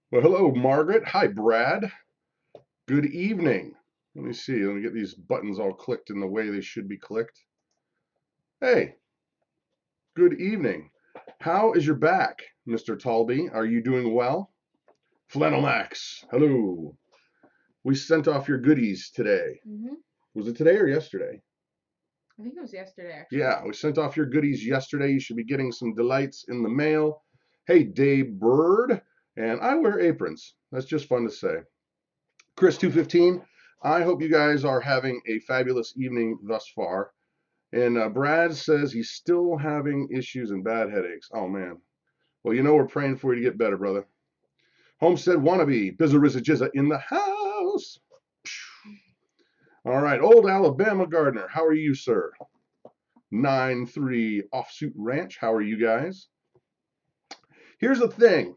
Well, hello, Margaret. Hi, Brad. Good evening. Let me see. Let me get these buttons all clicked in the way they should be clicked. Hey, good evening. How is your back, Mr. Talby? Are you doing well? Flannel Max. Hello. We sent off your goodies today. Was it today or yesterday? I think it was yesterday, actually. Yeah, we sent off your goodies yesterday. You should be getting some delights in the mail. Hey, Dave Bird. And I wear aprons. That's just fun to say. Chris 215. I hope you guys are having a fabulous evening thus far. And Brad says he's still having issues and bad headaches. Oh, man. Well, we're praying for you to get better, brother. Homestead Wannabe, Bizzariza Jizza in the house. All right, old Alabama Gardener, how are you, sir? 9-3 Offsuit Ranch, how are you guys? Here's the thing.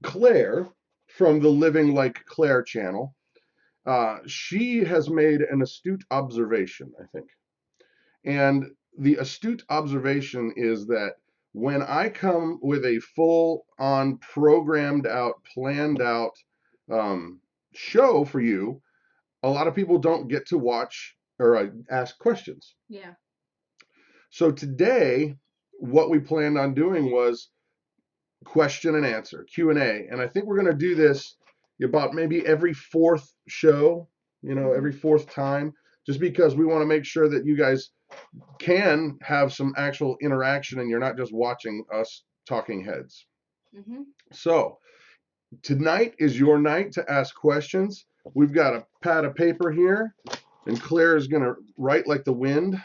Claire from the Living Like Claire channel, she has made an astute observation, I think. And the astute observation is that when I come with a full on programmed out, planned out show for you, a lot of people don't get to watch or ask questions. Yeah. So today, what we planned on doing was question and answer, Q&A. And I think we're going to do this about maybe every fourth show, every fourth time, just because we want to make sure that you guys can have some actual interaction and you're not just watching us talking heads. So tonight is your night to ask questions. We've got a pad of paper here, and Claire is going to write like the wind.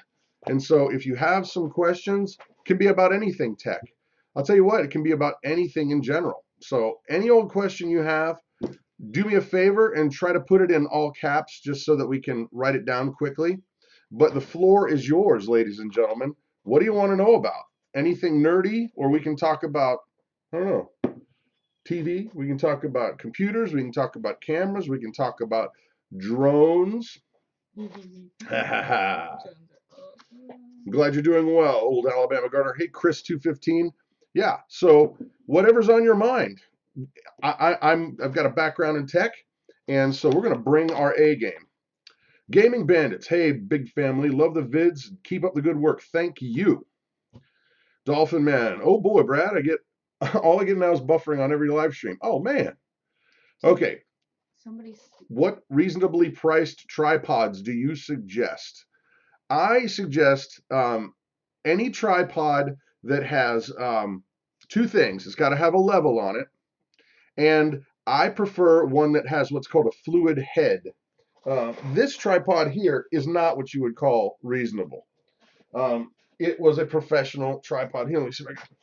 And so if you have some questions, it can be about anything tech. I'll tell you what, it can be about anything in general. So any old question you have, do me a favor and try to put it in all caps just so that we can write it down quickly. But the floor is yours, ladies and gentlemen. What do you want to know about? Anything nerdy, or we can talk about, I don't know, TV. We can talk about computers. We can talk about cameras. We can talk about drones. I'm glad you're doing well, old Alabama Gardener. Hey, Chris 215. Yeah, so whatever's on your mind. I've got a background in tech, and so we're gonna bring our A game. Gaming Bandits. Hey, big family. Love the vids. Keep up the good work. Thank you. Dolphin Man. Oh boy, Brad. I get all I get now is buffering on every live stream. Oh man. Okay. Somebody's. What reasonably priced tripods do you suggest? I suggest any tripod that has two things. It's got to have a level on it, and I prefer one that has what's called a fluid head. This tripod here is not what you would call reasonable. It was a professional tripod. Here, let me see if I can.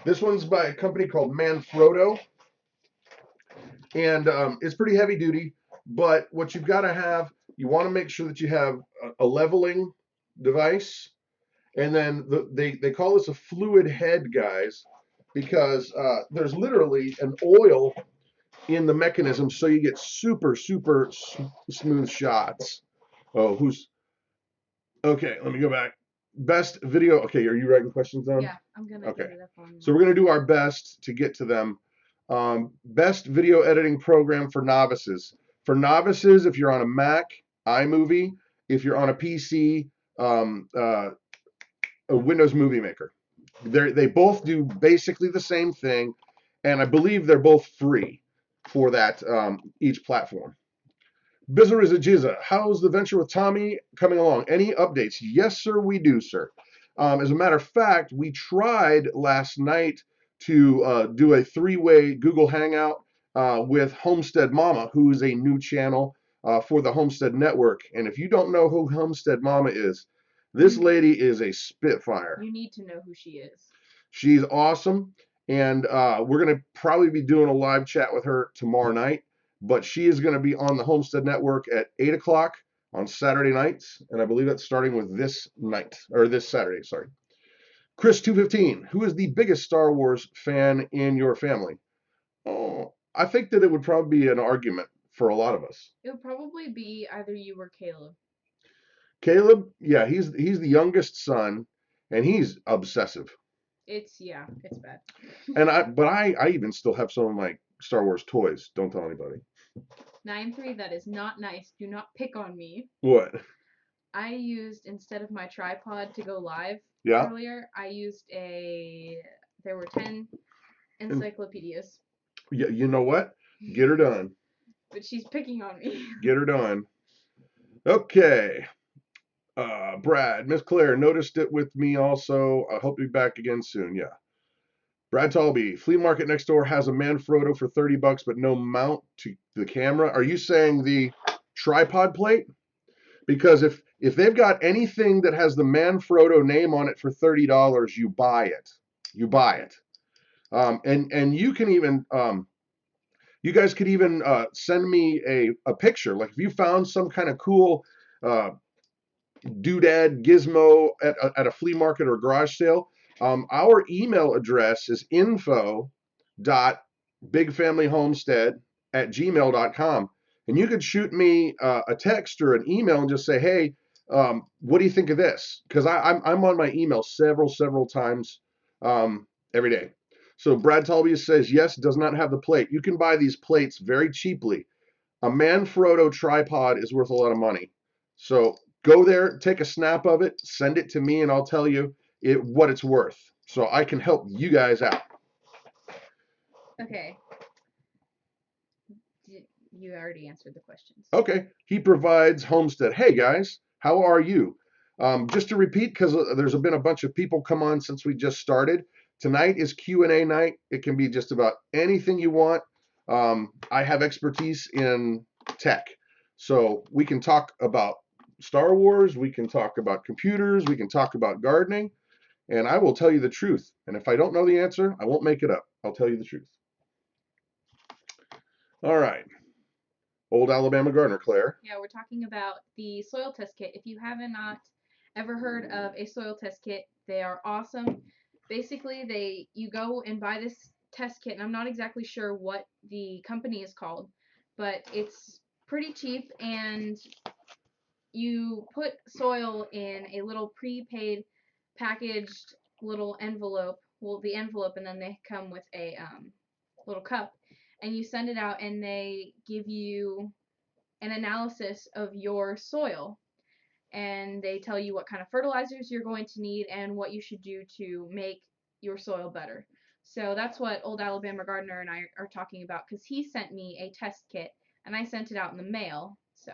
This one's by a company called Manfrotto, and it's pretty heavy duty. But what you've got to have, you want to make sure that you have a leveling device, and then they call this a fluid head, guys, because there's literally an oil in the mechanism, so you get super smooth shots. Oh, who's okay? Let me go back. Best video. Okay, are you writing questions down? Yeah, I'm gonna Okay. get it up on. So we're gonna do our best to get to them. Best video editing program for novices. For novices, if you're on a Mac, iMovie. If you're on a PC, a Windows Movie Maker. They both do basically the same thing, and I believe they're both free for that each platform. Bizzariza Jizza, how's the venture with Tommy coming along? Any updates? Yes, sir, we do, sir. As a matter of fact, we tried last night to do a three-way Google Hangout with Homestead Mama, who is a new channel for the Homestead Network. And if you don't know who Homestead Mama is, this lady is a spitfire. You need to know who she is. She's awesome, and we're going to probably be doing a live chat with her tomorrow night. But she is going to be on the Homestead Network at 8 o'clock on Saturday nights, and I believe that's starting with this night, or this Saturday, sorry. Chris 215, who is the biggest Star Wars fan in your family? Oh, I think that it would probably be an argument for a lot of us. It would probably be either you or Caleb. Caleb, yeah, he's the youngest son, and he's obsessive. It's bad. But I even still have some of my Star Wars toys. Don't tell anybody. 9-3, that is not nice. Do not pick on me. What? I used, instead of my tripod to go live Yeah. earlier, there were 10 encyclopedias. Yeah, you know what? Get her done. But she's picking on me. Get her done. Okay. Brad, Miss Claire noticed it with me also. I hope to be back again soon. Yeah. Brad Talby, flea market next door has a Manfrotto for $30, but no mount to the camera. Are you saying the tripod plate? Because if they've got anything that has the Manfrotto name on it for $30, you buy it. You buy it. And you can even you guys could even send me a picture. Like if you found some kind of cool uh, doodad gizmo at a flea market or garage sale, our email address is info.bigfamilyhomestead@gmail.com. And you could shoot me a text or an email and just say, hey, what do you think of this? Because I'm on my email several times every day. So Brad Talby says, yes, does not have the plate. You can buy these plates very cheaply. A Manfrotto tripod is worth a lot of money. So go there, take a snap of it, send it to me, and I'll tell you what it's worth. So I can help you guys out. Okay. You already answered the questions. Okay. He provides homestead. Hey guys, how are you? Just to repeat, because there's been a bunch of people come on since we just started. Tonight is Q&A night. It can be just about anything you want. I have expertise in tech, so we can talk about Star Wars, we can talk about computers, we can talk about gardening, and I will tell you the truth. And if I don't know the answer, I won't make it up. I'll tell you the truth. All right. Old Alabama Gardener, Claire. Yeah, we're talking about the soil test kit. If you haven't not ever heard of a soil test kit, they are awesome. Basically, you go and buy this test kit, and I'm not exactly sure what the company is called, but it's pretty cheap, and you put soil in a little prepaid packaged little envelope. Well, the envelope, and then they come with a little cup, and you send it out, and they give you an analysis of your soil, and they tell you what kind of fertilizers you're going to need and what you should do to make your soil better. So that's what Old Alabama Gardener and I are talking about, because he sent me a test kit and I sent it out in the mail. So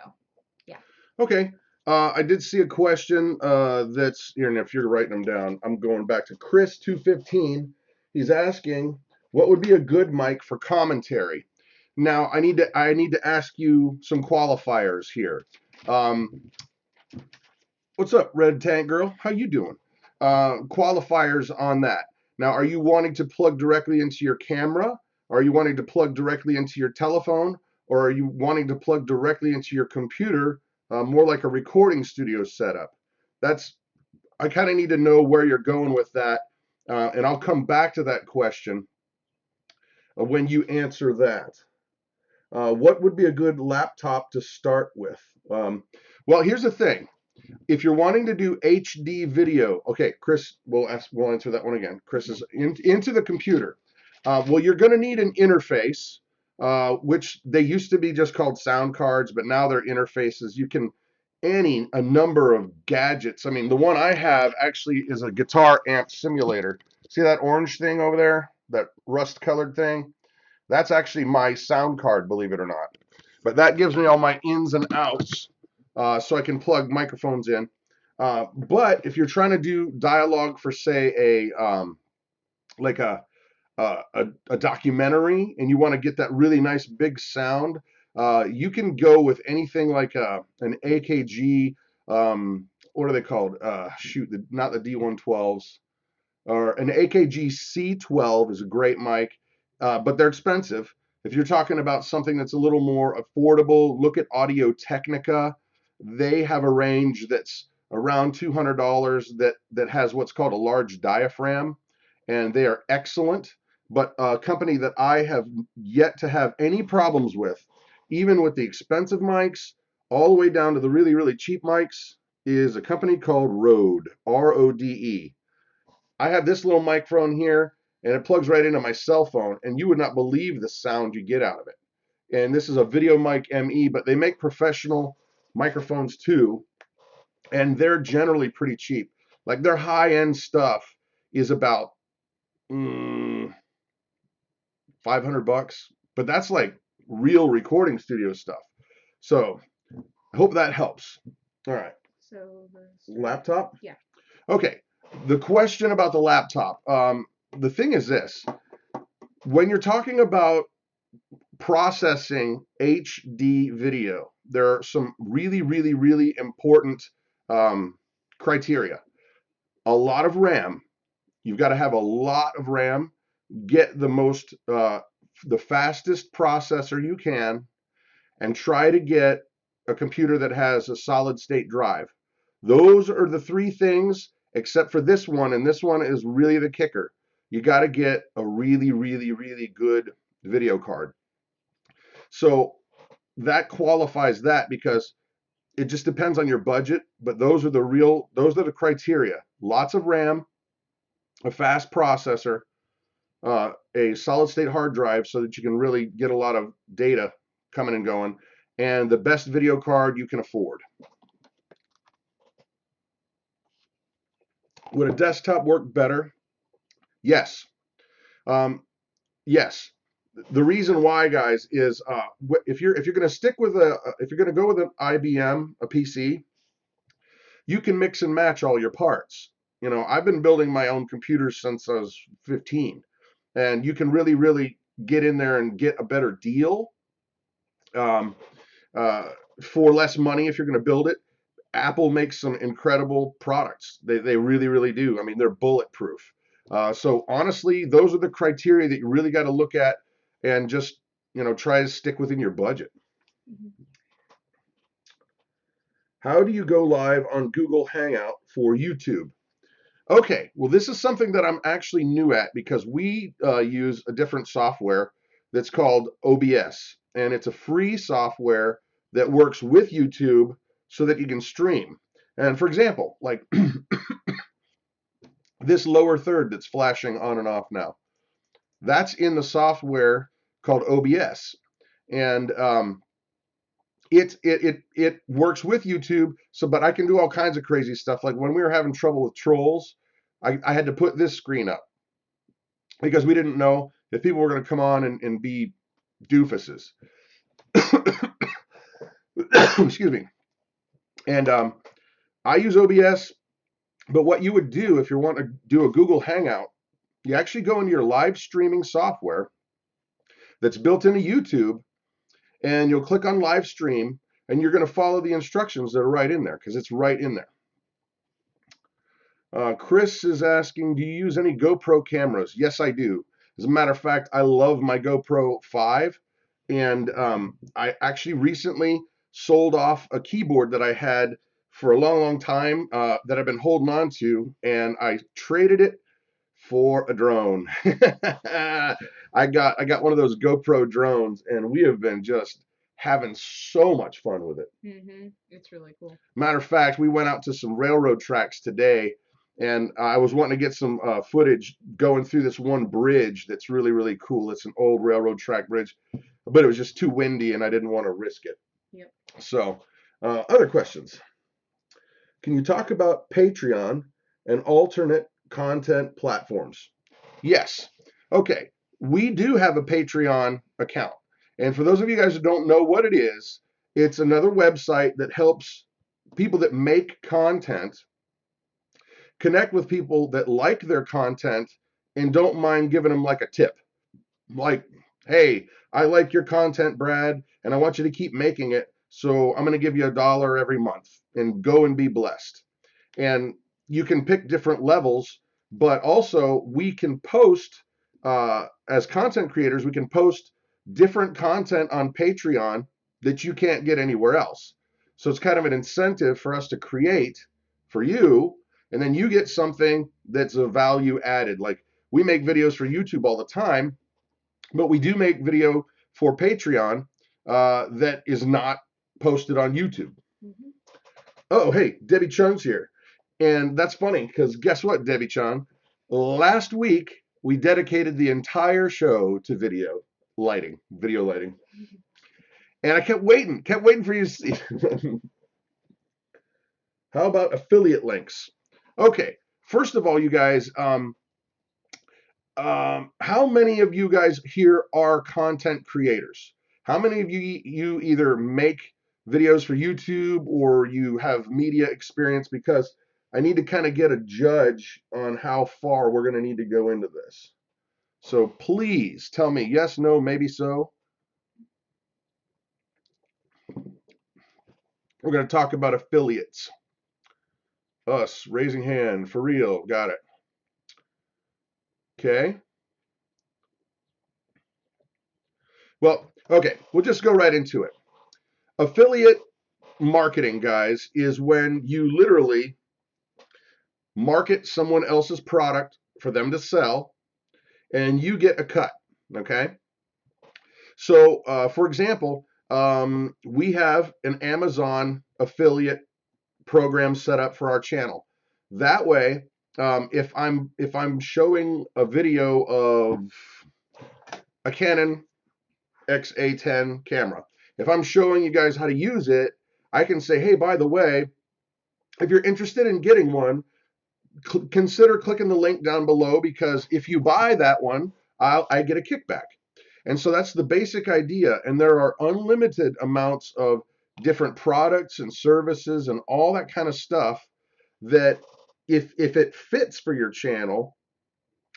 yeah. Okay. I did see a question that's here, and if you're writing them down, I'm going back to Chris 215. He's asking, what would be a good mic for commentary? Now, I need to ask you some qualifiers here. What's up, Red Tank Girl? How you doing? Qualifiers on that. Now, are you wanting to plug directly into your camera? Are you wanting to plug directly into your telephone? Or are you wanting to plug directly into your computer, more like a recording studio setup? I kind of need to know where you're going with that. And I'll come back to that question when you answer that. What would be a good laptop to start with? Well, here's the thing. If you're wanting to do HD video, okay, Chris, we'll answer that one again. Chris is into the computer. Well, you're going to need an interface, which they used to be just called sound cards, but now they're interfaces. You can a number of gadgets. I mean, the one I have actually is a guitar amp simulator. See that orange thing over there? That rust-colored thing? That's actually my sound card, believe it or not. But that gives me all my ins and outs, so I can plug microphones in. But if you're trying to do dialogue for, say, like a documentary, and you want to get that really nice big sound, you can go with anything like an AKG. What are they called? Not the D112s, or an AKG C12 is a great mic, but they're expensive. If you're talking about something that's a little more affordable, look at Audio Technica. They have a range that's around $200 that has what's called a large diaphragm, and they are excellent. But a company that I have yet to have any problems with, even with the expensive mics, all the way down to the really cheap mics, is a company called Rode, Rode. I have this little microphone here, and it plugs right into my cell phone, and you would not believe the sound you get out of it. And this is a Video Mic ME, but they make professional microphones too, and they're generally pretty cheap. Like their high-end stuff is about $500, but that's like real recording studio stuff. So I hope that helps. All right. So Laptop? Yeah. Okay. The question about the laptop. The thing is this. When you're talking about processing HD video, there are some really, really, really important criteria. A lot of RAM. You've got to have a lot of RAM. Get the fastest processor you can, and try to get a computer that has a solid state drive. Those are the three things, except for this one, and this one is really the kicker. You got to get a really, really, really good video card. So that qualifies that, because it just depends on your budget, but those are the criteria. Lots of RAM, a fast processor, a solid state hard drive so that you can really get a lot of data coming and going, and the best video card you can afford. Would a desktop work better? Yes. Yes. The reason why, guys, is if you're going to stick with if you're going to go with an IBM, a PC, you can mix and match all your parts. You know, I've been building my own computers since I was 15, and you can really, really get in there and get a better deal for less money if you're going to build it. Apple makes some incredible products. They really, really do. I mean, they're bulletproof. So honestly, those are the criteria that you really got to look at, and just, try to stick within your budget. Mm-hmm. How do you go live on Google Hangout for YouTube? Okay, well, this is something that I'm actually new at, because we use a different software that's called OBS, and it's a free software that works with YouTube so that you can stream. And for example, like this lower third that's flashing on and off now, that's in the software called OBS, and it works with YouTube. So, but I can do all kinds of crazy stuff. Like when we were having trouble with trolls, I had to put this screen up because we didn't know if people were going to come on and be doofuses. Excuse me. And I use OBS, but what you would do if you want to do a Google Hangout, you actually go into your live streaming software that's built into YouTube, and you'll click on live stream, and you're going to follow the instructions that are right in there, because it's right in there. Chris is asking, do you use any GoPro cameras? Yes, I do. As a matter of fact, I love my GoPro 5, and I actually recently sold off a keyboard that I had for a long, long time that I've been holding on to, and I traded it for a drone. I got one of those GoPro drones, and we have been just having so much fun with it. Mm-hmm. It's really cool. Matter of fact, we went out to some railroad tracks today, and I was wanting to get some footage going through this one bridge that's really, really cool. It's an old railroad track bridge, but it was just too windy, and I didn't want to risk it. Yep. So, other questions. Can you talk about Patreon and alternate content platforms? Yes. Okay. We do have a Patreon account. And for those of you guys who don't know what it is, it's another website that helps people that make content connect with people that like their content and don't mind giving them like a tip. Like, hey, I like your content, Brad, and I want you to keep making it, so I'm going to give you $1 every month, and go and be blessed. And you can pick different levels, but also we can post, as content creators, we can post different content on Patreon that you can't get anywhere else. So it's kind of an incentive for us to create for you, and then you get something that's a value added. Like, we make videos for YouTube all the time, but we do make video for Patreon that is not posted on YouTube. Mm-hmm. Oh, hey, Debbie Chung's here. And that's funny, because guess what, Debbie Chung? Last week, we dedicated the entire show to video lighting. And I kept waiting for you to see. How about affiliate links? Okay, first of all, you guys, how many of you guys here are content creators? How many of you either make videos for YouTube or you have media experience? Because I need to kind of get a judge on how far we're going to need to go into this. So please tell me yes, no, maybe so. We're going to talk about affiliates. Us, raising hand, for real, got it. Okay. Well, okay, we'll just go right into it. Affiliate marketing, guys, is when you literally market someone else's product for them to sell and you get a cut. Okay. So, for example, we have an Amazon affiliate program set up for our channel. That way, if I'm showing a video of a Canon XA10 camera, if I'm showing you guys how to use it, I can say, hey, by the way, if you're interested in getting one, consider clicking the link down below, because if you buy that one, I get a kickback. And so that's the basic idea. And there are unlimited amounts of different products and services and all that kind of stuff that if it fits for your channel,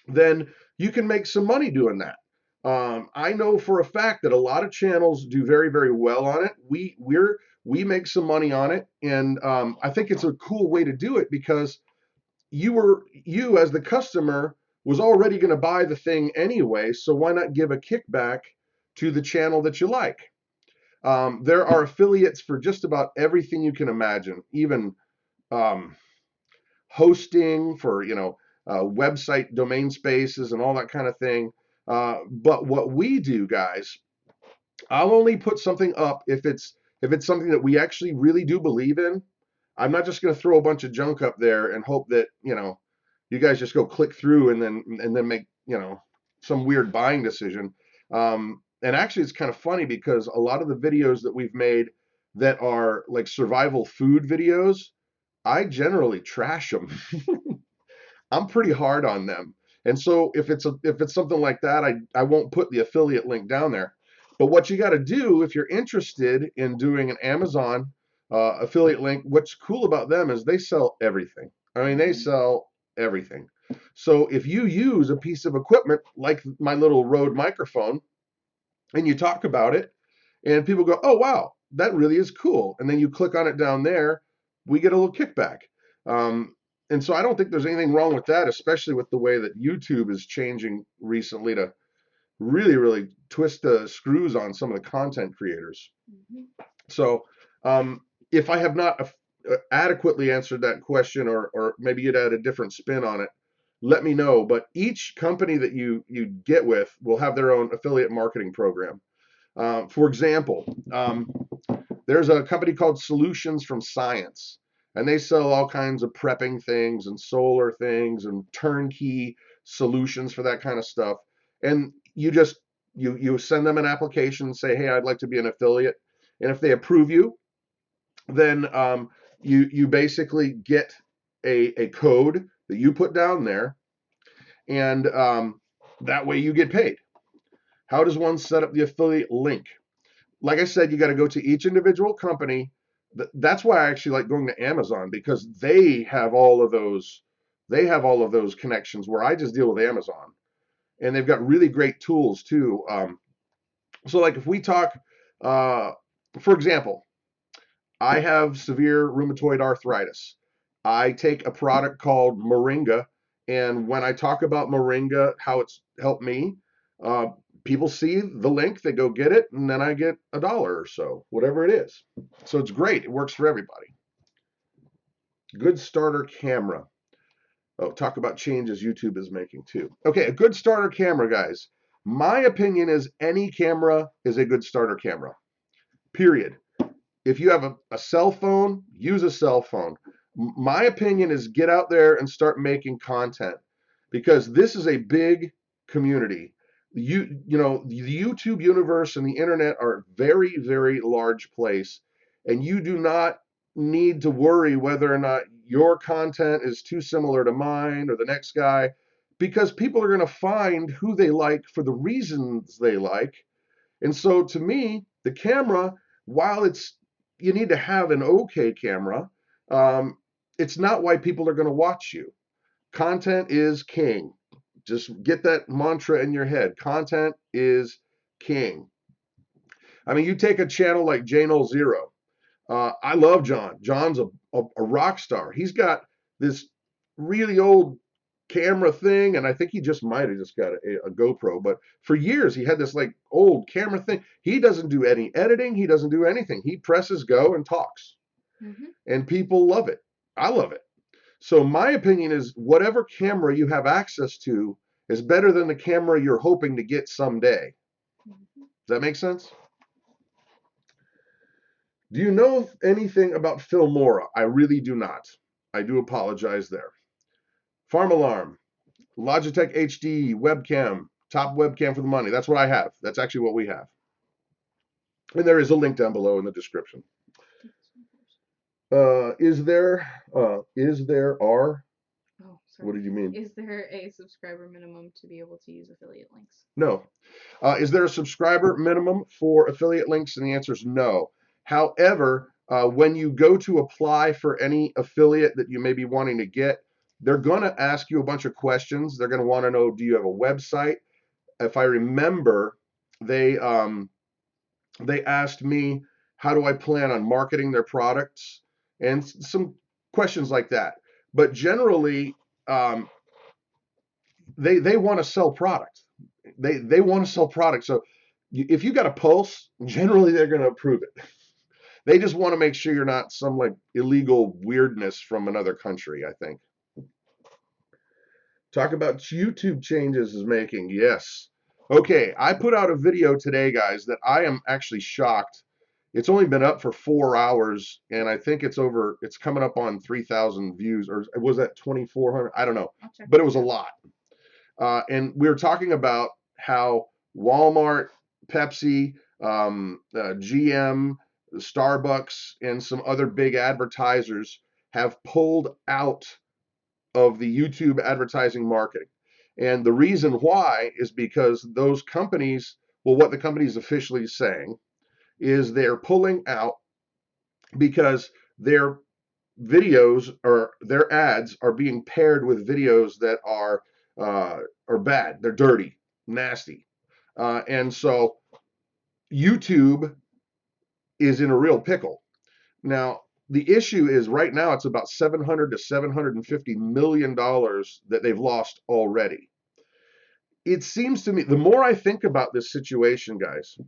then you can make some money doing that. I know for a fact that a lot of channels do very, very well on it. We make some money on it, and I think it's a cool way to do it, because you as the customer was already going to buy the thing anyway, so why not give a kickback to the channel that you like? There are affiliates for just about everything you can imagine, even hosting for website domain spaces and all that kind of thing. But what we do, guys, I'll only put something up if it's something that we actually really do believe in. I'm not just going to throw a bunch of junk up there and hope that you guys just go click through and then make some weird buying decision. And actually, it's kind of funny, because a lot of the videos that we've made that are like survival food videos, I generally trash them. I'm pretty hard on them. And so if it's something like that, I won't put the affiliate link down there. But what you got to do if you're interested in doing an Amazon affiliate link, what's cool about them is they sell everything. I mean, they sell everything. So if you use a piece of equipment like my little Rode microphone and you talk about it and people go, oh, wow, that really is cool. And then you click on it down there, we get a little kickback. And so I don't think there's anything wrong with that, especially with the way that YouTube is changing recently to really, really twist the screws on some of the content creators. Mm-hmm. So if I have not adequately answered that question, or maybe you'd add a different spin on it, let me know. But each company that you get with will have their own affiliate marketing program. For example, there's a company called Solutions from Science, and they sell all kinds of prepping things and solar things and turnkey solutions for that kind of stuff. And you just you send them an application and say, hey, I'd like to be an affiliate. And if they approve you, then you basically get a code that you put down there, and that way you get paid. How does one set up the affiliate link? Like I said, you got to go to each individual company. That's why I actually like going to Amazon, because they have all of those. They have all of those connections where I just deal with Amazon, and they've got really great tools too. So, like if we talk, for example, I have severe rheumatoid arthritis. I take a product called Moringa, and when I talk about Moringa, how it's helped me, uh, people see the link, they go get it, and then I get $1 or so, whatever it is. So it's great. It works for everybody. Good starter camera. Oh, talk about changes YouTube is making too. Okay, a good starter camera, guys. My opinion is any camera is a good starter camera. Period. If you have a cell phone, use a cell phone. My opinion is get out there and start making content. because this is a big community. The YouTube universe and the internet are a very, very large place, and you do not need to worry whether or not your content is too similar to mine or the next guy, because people are going to find who they like for the reasons they like. And so to me, the camera, while you need to have an okay camera, um, it's not why people are going to watch you. Content is king. Just get that mantra in your head. Content is king. I mean, you take a channel like J0. I love John. John's a rock star. He's got this really old camera thing, and I think he just might have just got a GoPro. But for years, he had this like old camera thing. He doesn't do any editing. He doesn't do anything. He presses go and talks, and people love it. I love it. So my opinion is whatever camera you have access to is better than the camera you're hoping to get someday. Does that make sense? Do you know anything about Filmora? I really do not. I do apologize there. Farm Alarm, Logitech HD webcam, top webcam for the money. That's what I have. That's actually what we have. And there is a link down below in the description. Is there are? Oh, sorry. What did you mean? Is there a subscriber minimum to be able to use affiliate links? No. Is there a subscriber minimum for affiliate links? And the answer is no. However, when you go to apply for any affiliate that you may be wanting to get, they're going to ask you a bunch of questions. They're going to want to know, do you have a website? If I remember, they asked me, how do I plan on marketing their products? And some questions like that. But generally, they want to sell product. They want to sell product. So if you got a pulse, generally they're going to approve it. They just want to make sure you're not some like illegal weirdness from another country, I think. Talk about YouTube changes is making. Yes. Okay, I put out a video today, guys, that I am actually shocked. It's only been up for 4 hours, and I think it's coming up on 3,000 views, or was that 2,400? I don't know, but it was a lot. And we were talking about how Walmart, Pepsi, GM, Starbucks, and some other big advertisers have pulled out of the YouTube advertising marketing. And the reason why is because those companies, well, what the company is officially saying is they're pulling out because their videos or their ads are being paired with videos that are bad. They're dirty, nasty, and so YouTube is in a real pickle. Now, the issue is right now it's about $700 to $750 million that they've lost already. It seems to me, the more I think about this situation, guys,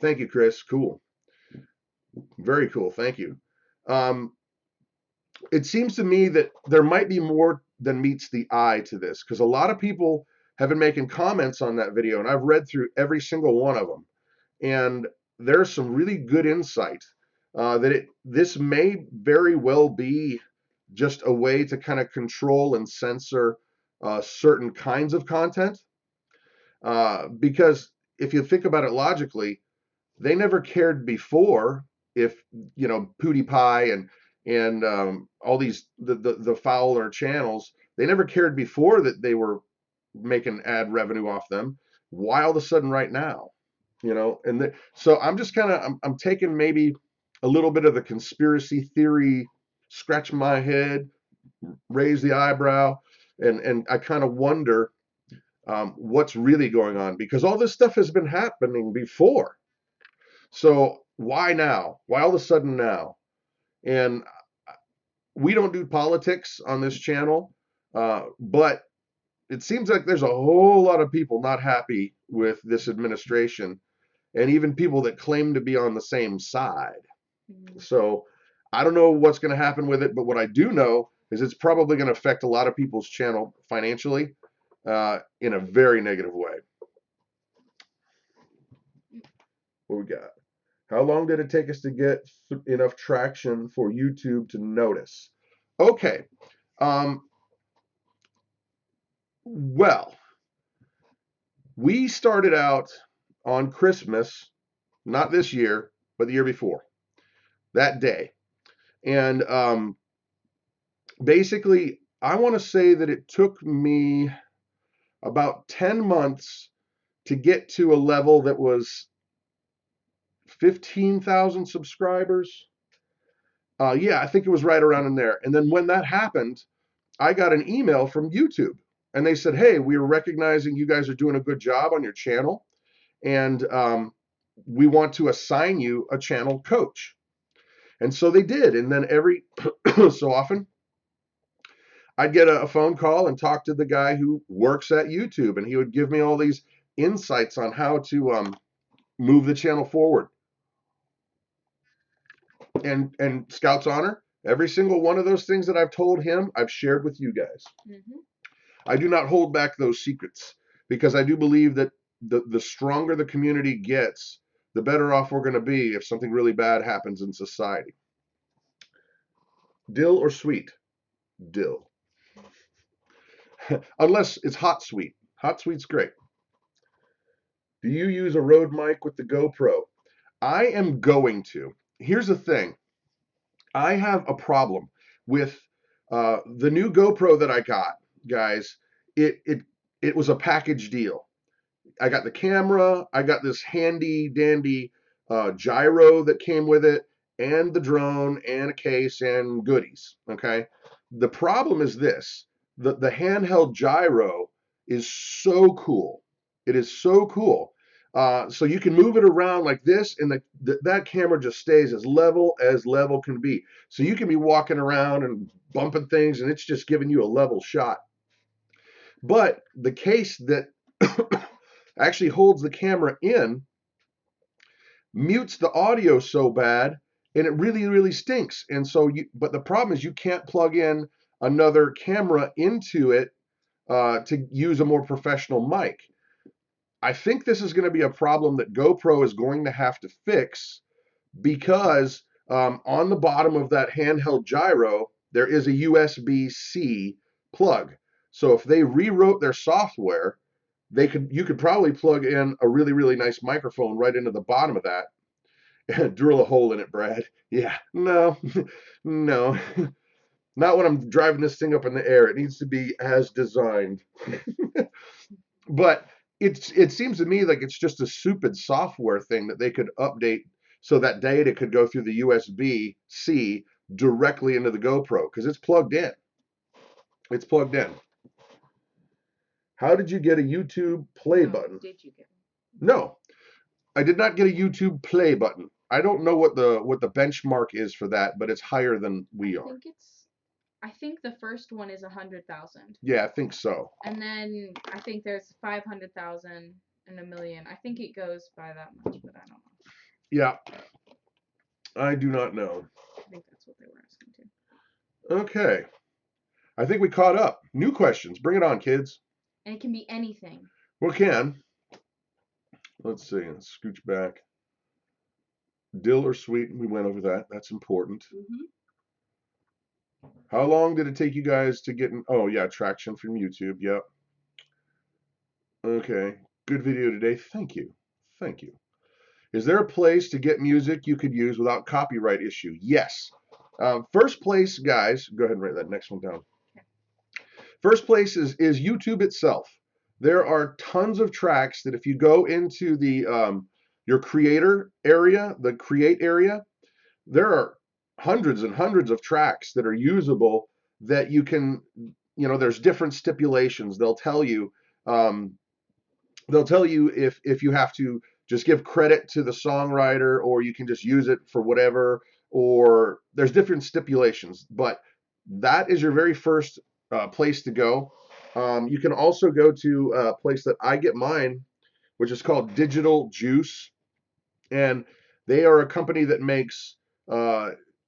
thank you, Chris. Cool. Very cool. Thank you. It seems to me that there might be more than meets the eye to this, because a lot of people have been making comments on that video, and I've read through every single one of them. And there's some really good insight that this may very well be just a way to kind of control and censor certain kinds of content. Because if you think about it logically, they never cared before if PewDiePie and all these the fouler channels, they never cared before that they were making ad revenue off them. Why all of a sudden right now? So I'm just kind of I'm taking maybe a little bit of the conspiracy theory, scratch my head, raise the eyebrow, and I kind of wonder what's really going on, because all this stuff has been happening before. So why now? Why all of a sudden now? And we don't do politics on this channel, but it seems like there's a whole lot of people not happy with this administration, and even people that claim to be on the same side. So I don't know what's going to happen with it, but what I do know is it's probably going to affect a lot of people's channel financially in a very negative way. What we got? How long did it take us to get enough traction for YouTube to notice? Okay. Well, we started out on Christmas, not this year, but the year before, that day. And basically, I want to say that it took me about 10 months to get to a level that was 15,000 subscribers. Yeah, I think it was right around in there. And then when that happened, I got an email from YouTube and they said, "Hey, we are recognizing you guys are doing a good job on your channel, and we want to assign you a channel coach." And so they did. And then every so often, I'd get a phone call and talk to the guy who works at YouTube, and he would give me all these insights on how to move the channel forward. And Scout's honor, every single one of those things that I've told him, I've shared with you guys. Mm-hmm. I do not hold back those secrets because I do believe that the stronger the community gets, the better off we're going to be if something really bad happens in society. Dill or sweet? Dill. Unless it's hot sweet. Hot sweet's great. Do you use a Rode mic with the GoPro? I am going to. Here's the thing. I have a problem with the new GoPro that I got, guys. It was a package deal. I got the camera, I got this handy dandy gyro that came with it, and the drone, and a case, and goodies. Okay. The problem is this: the handheld gyro is so cool. It is so cool. So you can move it around like this, and that camera just stays as level can be. So you can be walking around and bumping things, and it's just giving you a level shot. But the case that actually holds the camera in mutes the audio so bad, and it really stinks. And so but the problem is you can't plug in another camera into it to use a more professional mic. I think this is going to be a problem that GoPro is going to have to fix because on the bottom of that handheld gyro there is a USB-C plug. So if they rewrote their software, you could probably plug in a really nice microphone right into the bottom of that and drill a hole in it, Brad. Yeah, no, no, not when I'm driving this thing up in the air. It needs to be as designed. But it seems to me like it's just a stupid software thing that they could update so that data could go through the USB-C directly into the GoPro because it's plugged in. It's plugged in. How did you get a YouTube play button? Did you get one? No, I did not get a YouTube play button. I don't know what the benchmark is for that, but it's higher than we are. I think the first one is 100,000. Yeah, I think so. And then I think there's 500,000 and a million. I think it goes by that much, but I don't know. Yeah, I do not know. I think that's what they were asking too. Okay, I think we caught up. New questions. Bring it on, kids. And it can be anything. Well, it can. Let's see. Let's scooch back. Dill or sweet? We went over that. That's important. Mm-hmm. How long did it take you guys to get in? Oh, yeah, traction from YouTube. Yep. Okay. Good video today. Thank you. Thank you. Is there a place to get music you could use without copyright issue? Yes. First place, guys, go ahead and write that next one down. First place is YouTube itself. There are tons of tracks that if you go into the your creator area, the create area, there are hundreds and hundreds of tracks that are usable that you can, there's different stipulations. They'll tell you if you have to just give credit to the songwriter, or you can just use it for whatever, or there's different stipulations. But that is your very first place to go. You can also go to a place that I get mine, which is called Digital Juice, and they are a company that makes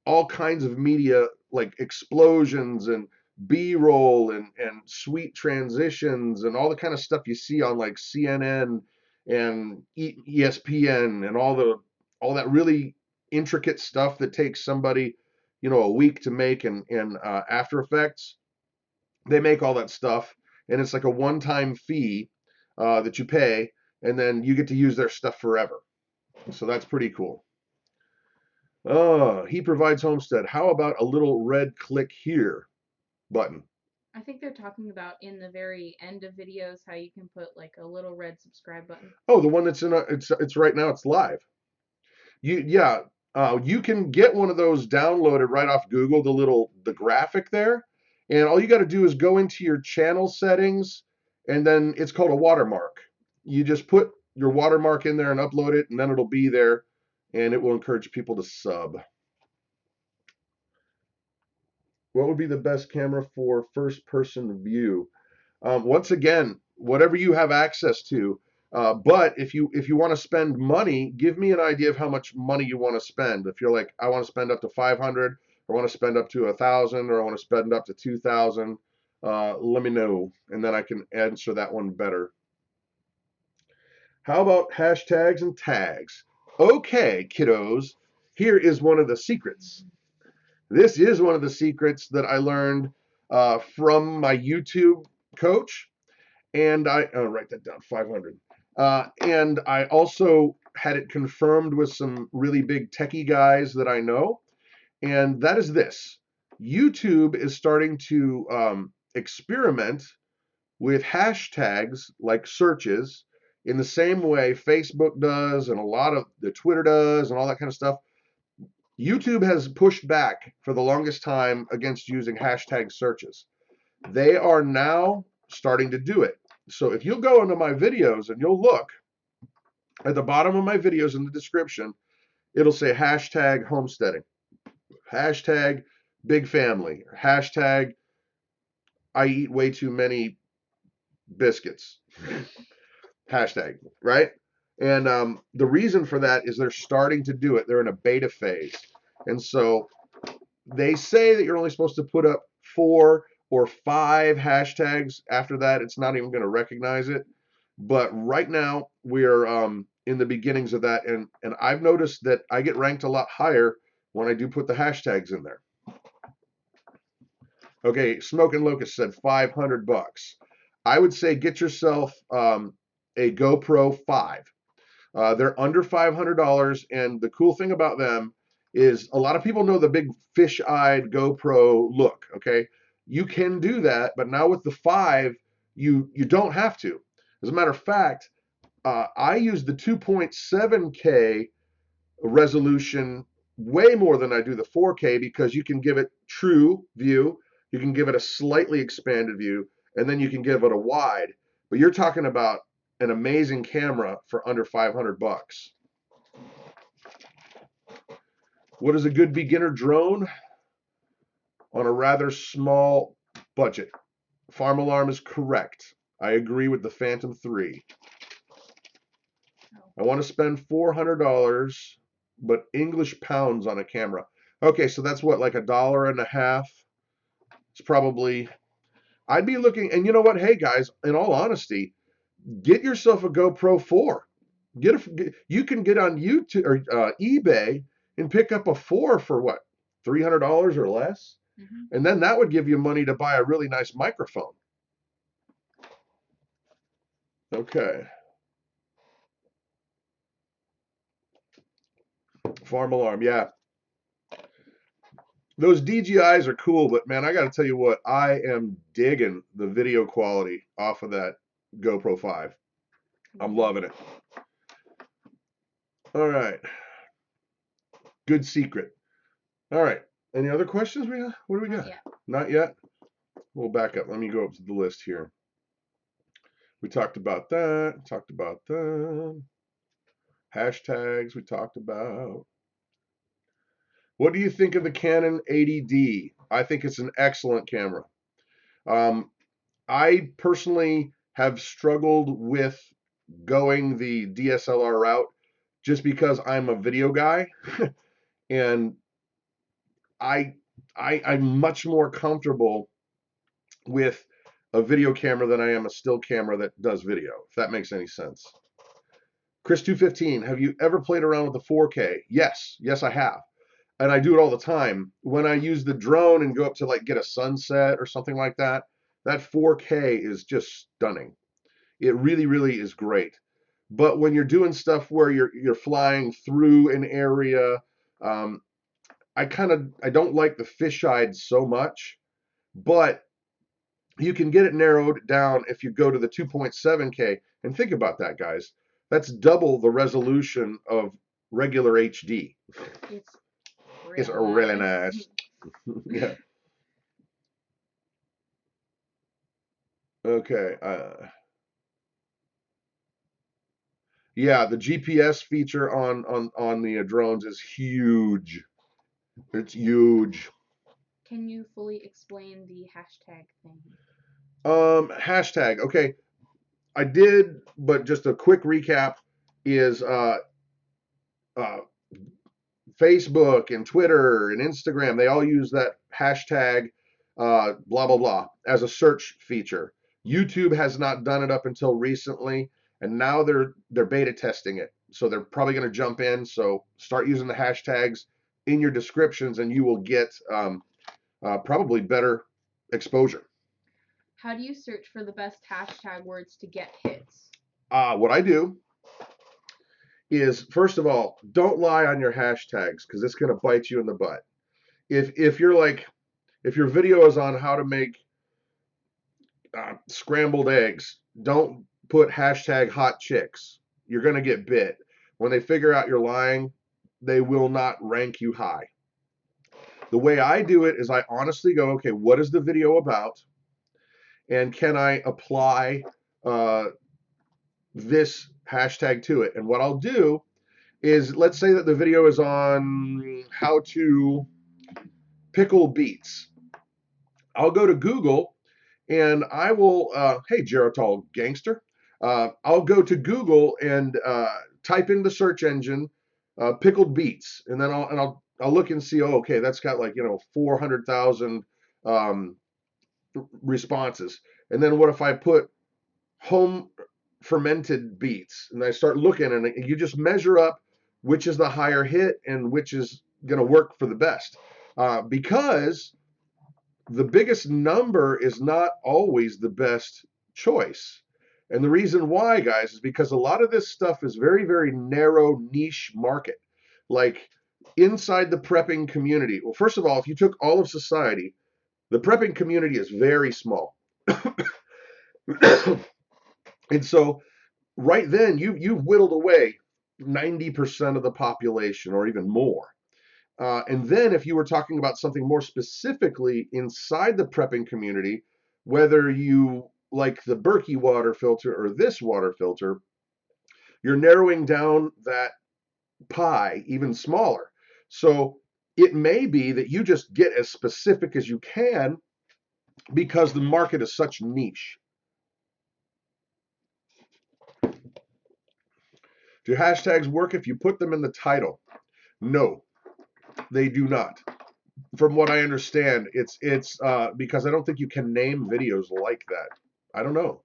all kinds of media, like explosions and B-roll and sweet transitions and all the kind of stuff you see on like CNN and ESPN and all that really intricate stuff that takes somebody a week to make in After Effects. They make all that stuff, and it's like a one-time fee that you pay, and then you get to use their stuff forever. So that's pretty cool. Oh, he provides homestead. How about a little red click here button? I think they're talking about in the very end of videos how you can put like a little red subscribe button. Oh, the one that's in it's right now. It's live. You can get one of those downloaded right off Google. The graphic there, and all you got to do is go into your channel settings, and then it's called a watermark. You just put your watermark in there and upload it, and then it'll be there, and it will encourage people to sub. What would be the best camera for first person view? Once again, whatever you have access to. But if you want to spend money, give me an idea of how much money you want to spend. If you're like, I want to spend up to 500, I want to spend up to 1,000, or I want to spend up to 2,000, let me know, and then I can answer that one better. How about hashtags and tags? Okay, kiddos, here is one of the secrets. This is one of the secrets that I learned from my YouTube coach, and I write that down, 500. And I also had it confirmed with some really big techie guys that I know, and that is this. YouTube is starting to experiment with hashtags like searches in the same way Facebook does and a lot of the Twitter does and all that kind of stuff. YouTube has pushed back for the longest time against using hashtag searches. They are now starting to do it. So if you'll go into my videos and you'll look at the bottom of my videos in the description, it'll say hashtag homesteading, hashtag big family, hashtag I eat way too many biscuits, hashtag, right? And the reason for that is they're starting to do it. They're in a beta phase. And so they say that you're only supposed to put up 4 or 5 hashtags. After that, it's not even going to recognize it. But right now, we're in the beginnings of that. And I've noticed that I get ranked a lot higher when I do put the hashtags in there. Okay, Smoking Locust said $500. I would say get yourself a GoPro 5. They're under $500, and the cool thing about them is a lot of people know the big fish-eyed GoPro look, okay? You can do that, but now with the 5, you don't have to. As a matter of fact, I use the 2.7K resolution way more than I do the 4K because you can give it true view, you can give it a slightly expanded view, and then you can give it a wide. But you're talking about an amazing camera for under $500. What is a good beginner drone on a rather small budget? Farm Alarm is correct. I agree with the Phantom 3. I want to spend $400, but English pounds on a camera. Okay, so that's what, like $1.50? It's probably, I'd be looking, and you know what? Hey guys, in all honesty, get yourself a GoPro 4. You can get on YouTube or eBay and pick up a 4 for what, $300 or less, and then that would give you money to buy a really nice microphone. Okay. Farm Alarm, yeah. Those DJIs are cool, but man, I got to tell you what, I am digging the video quality off of that GoPro 5. I'm loving it. All right. Good secret. All right. Any other questions we have? What do we got? Not yet. We'll back up. Let me go up to the list here. We talked about that. Talked about that. Hashtags we talked about. What do you think of the Canon 80D? I think it's an excellent camera. I personally have struggled with going the DSLR route just because I'm a video guy and I'm much more comfortable with a video camera than I am a still camera that does video, if that makes any sense. Chris 215, have you ever played around with the 4K? Yes, I have. And I do it all the time. When I use the drone and go up to like get a sunset or something like that, That 4K is just stunning. It really, really is great. But when you're doing stuff where you're flying through an area, um, I don't like the fisheye so much, but you can get it narrowed down if you go to the 2.7K. And think about that, guys. That's double the resolution of regular HD. It's It's really nice. nice. Yeah. Okay. Yeah, the GPS feature on the drones is huge. It's huge. Can you fully explain the hashtag thing? Hashtag. Okay, I did, but just a quick recap is uh, Facebook and Twitter and Instagram. They all use that hashtag blah blah blah as a search feature. YouTube has not done it up until recently, and now they're beta testing it. So they're probably going to jump in. So start using the hashtags in your descriptions, and you will get probably better exposure. How do you search for the best hashtag words to get hits? What I do is, first of all, don't lie on your hashtags because it's going to bite you in the butt. If you're like, if your video is on how to make scrambled eggs, don't put hashtag hot chicks. You're going to get bit. When they figure out you're lying, they will not rank you high. The way I do it is I honestly go, okay, what is the video about? And can I apply uh, this hashtag to it? And what I'll do is, let's say that the video is on how to pickle beets. I'll go to Google and I will, hey, Geritol gangster, I'll go to Google and type in the search engine pickled beets, and then I'll look and see, oh, okay, that's got like 400,000 um, responses. And then what if I put home fermented beets, and I start looking, and you just measure up which is the higher hit and which is going to work for the best, because the biggest number is not always the best choice. And the reason why, guys, is because a lot of this stuff is very, very narrow niche market. Like inside the prepping community. Well, first of all, if you took all of society, the prepping community is very small. And so right then you've whittled away 90% of the population or even more. And then if you were talking about something more specifically inside the prepping community, whether you like the Berkey water filter or this water filter, you're narrowing down that pie even smaller. So it may be that you just get as specific as you can because the market is such niche. Do hashtags work if you put them in the title? No, they do not. From what I understand, it's because I don't think you can name videos like that. I don't know.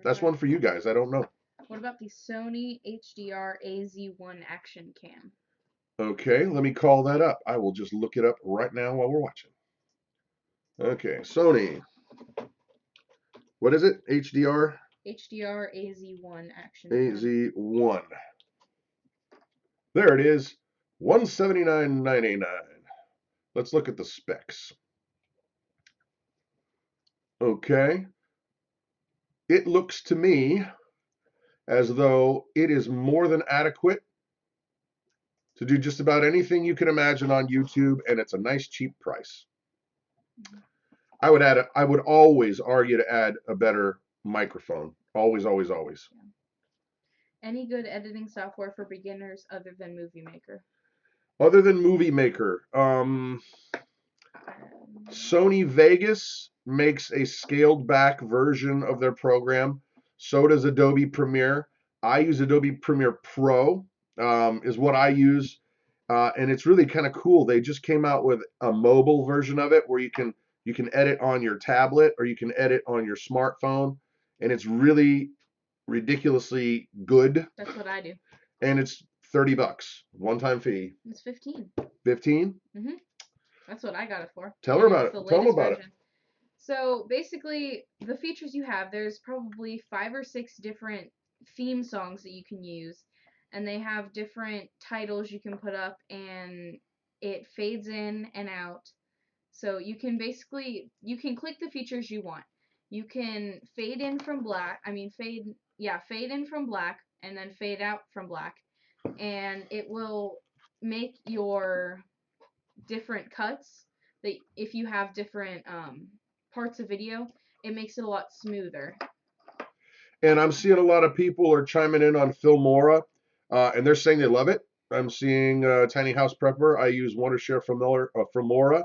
That's one for you guys. I don't know. What about the Sony HDR AZ1 Action Cam? Okay, let me call that up. I will just look it up right now while we're watching. Okay, Sony. What is it? HDR? HDR AZ1 Action Cam. AZ1. There it is. $179.99. Let's look at the specs. Okay. It looks to me as though it is more than adequate to do just about anything you can imagine on YouTube, and it's a nice cheap price. I would always argue to add a better microphone. Always, always, always. Any good editing software for beginners other than Movie Maker? Other than Movie Maker, Sony Vegas makes a scaled back version of their program. So does Adobe Premiere. I use Adobe Premiere Pro, is what I use. And it's really kind of cool. They just came out with a mobile version of it where you can edit on your tablet or you can edit on your smartphone, and it's really ridiculously good. That's what I do. And it's $30, one-time fee. It's 15. 15? Mhm. That's what I got it for. Tell her about it. Tell them about it. So basically, the features you have, there's probably 5 or 6 different theme songs that you can use, and they have different titles you can put up, and it fades in and out. So you can click the features you want. You can fade in from black, fade in from black and then fade out from black, and it will make your different cuts that if you have different parts of video, it makes it a lot smoother. And I'm seeing a lot of people are chiming in on Filmora, and they're saying they love it. I'm seeing Tiny House Prepper. I use Wondershare Filmora,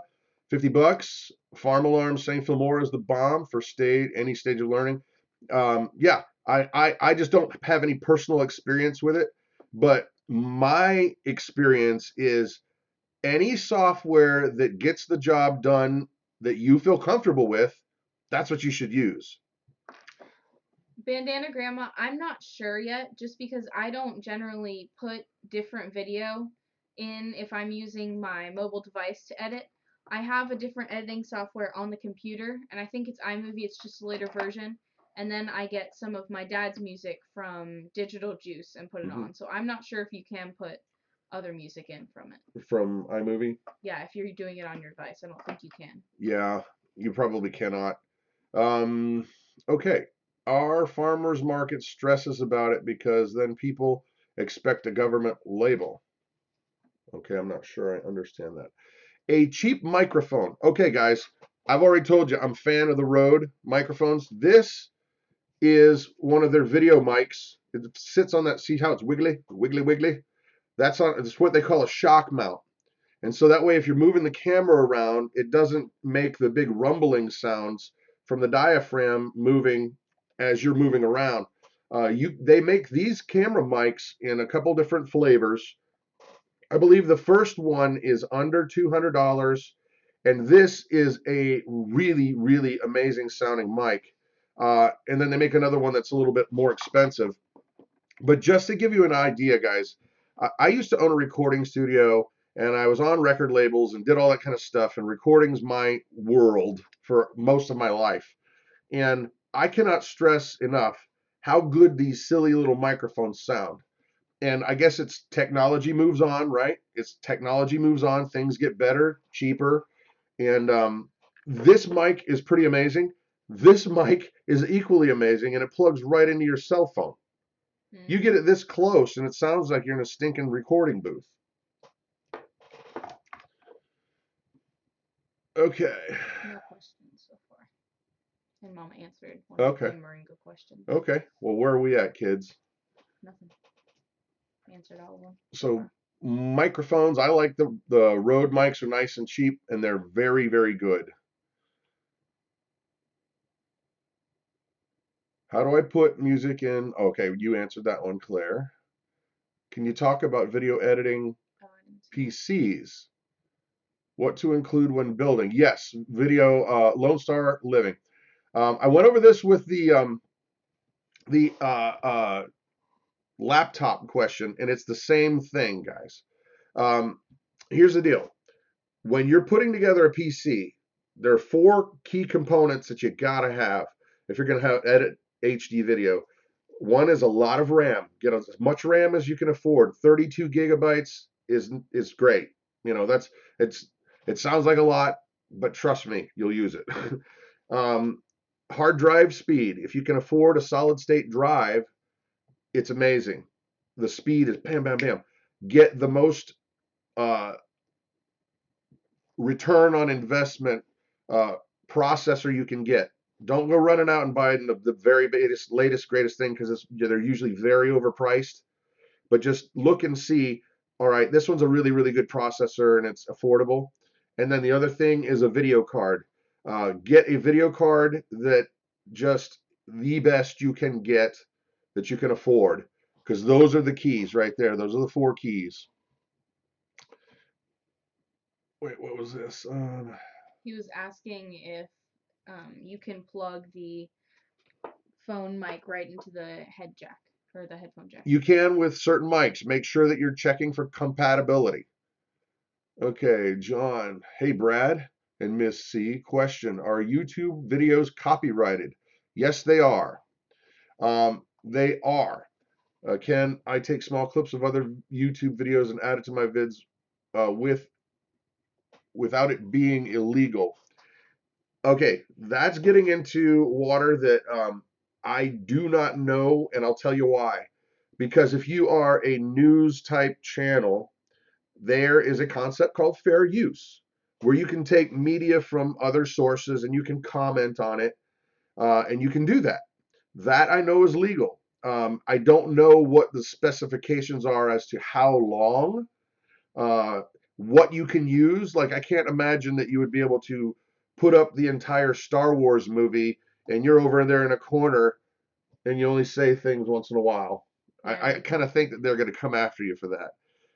$50. Farm Alarm saying Filmora is the bomb for any stage of learning. Yeah, I just don't have any personal experience with it, but my experience is any software that gets the job done that you feel comfortable with, that's what you should use. Bandana Grandma, I'm not sure yet, just because I don't generally put different video in if I'm using my mobile device to edit. I have a different editing software on the computer, and I think it's iMovie, it's just a later version. And then I get some of my dad's music from Digital Juice and put it Mm-hmm. on. So I'm not sure if you can put other music in from it. From iMovie? Yeah, if you're doing it on your device, I don't think you can. Yeah, you probably cannot. Um, okay. Our farmers market stresses about it because then people expect a government label. Okay, I'm not sure I understand that. A cheap microphone. Okay, guys, I've already told you I'm a fan of the Rode microphones. This is one of their video mics. It sits on that. See how it's wiggly, wiggly, wiggly? It's what they call a shock mount. And so that way, if you're moving the camera around, it doesn't make the big rumbling sounds from the diaphragm moving as you're moving around. They make these camera mics in a couple different flavors. I believe the first one is under $200, and this is a really, really amazing sounding mic. And then they make another one that's a little bit more expensive. But just to give you an idea, guys, I used to own a recording studio and I was on record labels and did all that kind of stuff. And recording's my world for most of my life. And I cannot stress enough how good these silly little microphones sound. And I guess it's technology moves on, right? It's technology moves on, things get better, cheaper. And this mic is pretty amazing. This mic is equally amazing, and it plugs right into your cell phone. You get it this close, and it sounds like you're in a stinking recording booth. Okay. No questions so far. And Mama answered one Okay. of the Moringa questions. Okay. Well, where are we at, kids? Nothing. Answered all of them. So microphones, I like the Rode mics are nice and cheap, and they're very, very good. How do I put music in? Okay, you answered that one, Claire. Can you talk about video editing PCs? What to include when building? Yes, video, Lone Star Living. I went over this with the laptop question, and it's the same thing, guys. Here's the deal. When you're putting together a PC, there are 4 key components that you gotta have if you're gonna edit HD video. One is a lot of RAM. Get as much RAM as you can afford. 32 gigabytes is great. You know, it sounds like a lot, but trust me, you'll use it. Hard drive speed. If you can afford a solid state drive, it's amazing. The speed is bam, bam, bam. Get the most return on investment processor you can get. Don't go running out and buying the very latest, greatest thing because they're usually very overpriced. But just look and see, all right, this one's a really, really good processor and it's affordable. And then the other thing is a video card. Get a video card that just the best you can get that you can afford because those are the keys right there. Those are the 4 keys. Wait, what was this? He was asking if you can plug the phone mic right into the head jack or the headphone jack. You can with certain mics. Make sure that you're checking for compatibility. Okay, John. Hey, Brad. And Miss C, question, are YouTube videos copyrighted? Yes, they are. They are. Can I take small clips of other YouTube videos and add it to my vids without it being illegal? Okay, that's getting into water that I do not know, and I'll tell you why. Because if you are a news type channel, there is a concept called fair use, where you can take media from other sources and you can comment on it, and you can do that. That I know is legal. I don't know what the specifications are as to how long, uh, what you can use. Like, I can't imagine that you would be able to put up the entire Star Wars movie and you're over there in a corner and you only say things once in a while. Yeah. I kind of think that they're going to come after you for that.